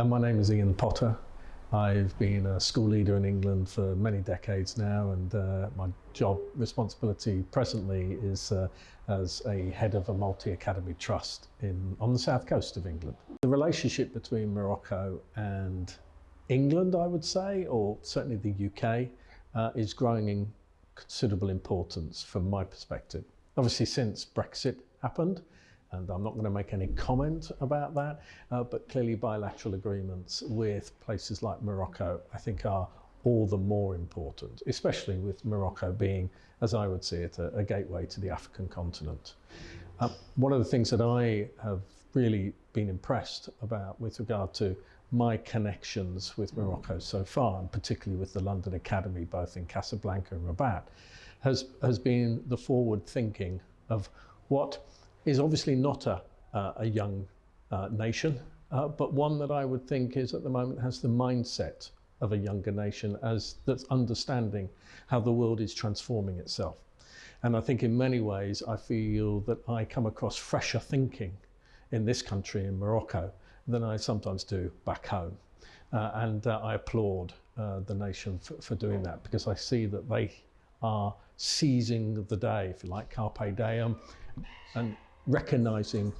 My name is Ian Potter. I've been a school leader in England for many decades now, and my job responsibility presently is as a head of a multi-academy trust on the south coast of England. The relationship between Morocco and England, I would say, or certainly the UK, is growing in considerable importance from my perspective. Obviously, since Brexit happened, and I'm not going to make any comment about that, but clearly bilateral agreements with places like Morocco, I think, are all the more important, especially with Morocco being, as I would see it, a gateway to the African continent. One of the things that I have really been impressed about with regard to my connections with Morocco so far, and particularly with the London Academy, both in Casablanca and Rabat, has been the forward thinking of what is obviously not a young nation, but one that I would think is at the moment has the mindset of a younger nation, that's understanding how the world is transforming itself. And I think in many ways I feel that I come across fresher thinking in this country, in Morocco, than I sometimes do back home. And I applaud the nation for doing that, because I see that they are seizing the day, if you like, carpe diem, and recognising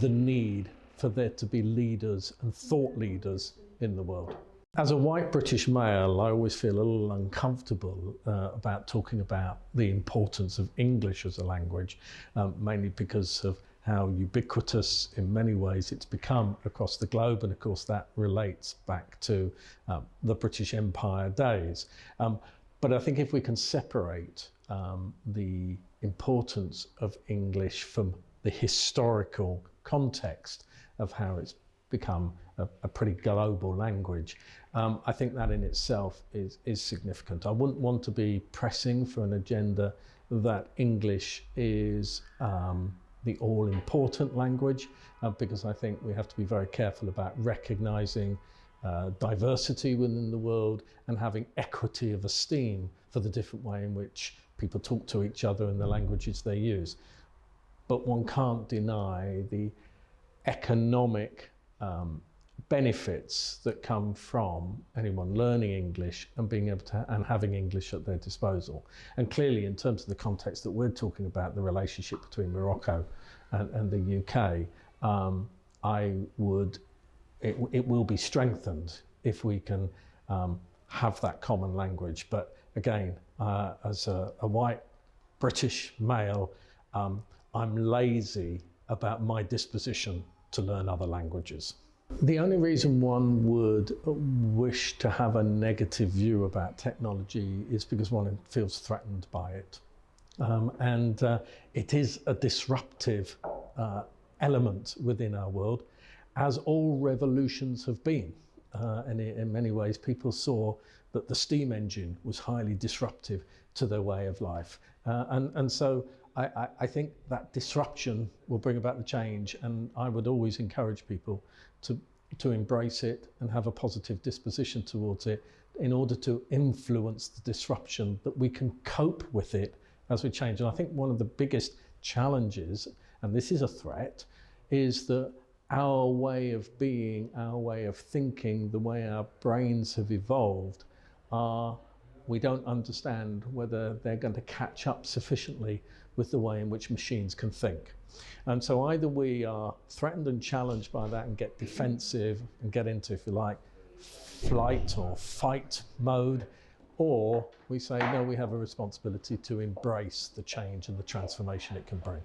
the need for there to be leaders and thought leaders in the world. As a white British male, I always feel a little uncomfortable about talking about the importance of English as a language, mainly because of how ubiquitous in many ways it's become across the globe, and of course that relates back to the British Empire days. But I think if we can separate the importance of English from the historical context of how it's become a pretty global language, I think that in itself is significant. I wouldn't want to be pressing for an agenda that English is the all-important language, because I think we have to be very careful about recognising diversity within the world and having equity of esteem for the different way in which people talk to each other and the languages they use. But one can't deny the economic benefits that come from anyone learning English and being able to and having English at their disposal. And clearly, in terms of the context that we're talking about, the relationship between Morocco and the UK, it will be strengthened if we can have that common language. But again, as a white British male, I'm lazy about my disposition to learn other languages. The only reason one would wish to have a negative view about technology is because one feels threatened by it. And it is a disruptive element within our world, as all revolutions have been. And in many ways, people saw that the steam engine was highly disruptive to their way of life. And so I think that disruption will bring about the change, and I would always encourage people to embrace it and have a positive disposition towards it in order to influence the disruption, that we can cope with it as we change. And I think one of the biggest challenges, and this is a threat, is that our way of being, our way of thinking, the way our brains have evolved, we don't understand whether they're going to catch up sufficiently with the way in which machines can think. And so either we are threatened and challenged by that and get defensive and get into, if you like, flight or fight mode, or we say, no, we have a responsibility to embrace the change and the transformation it can bring.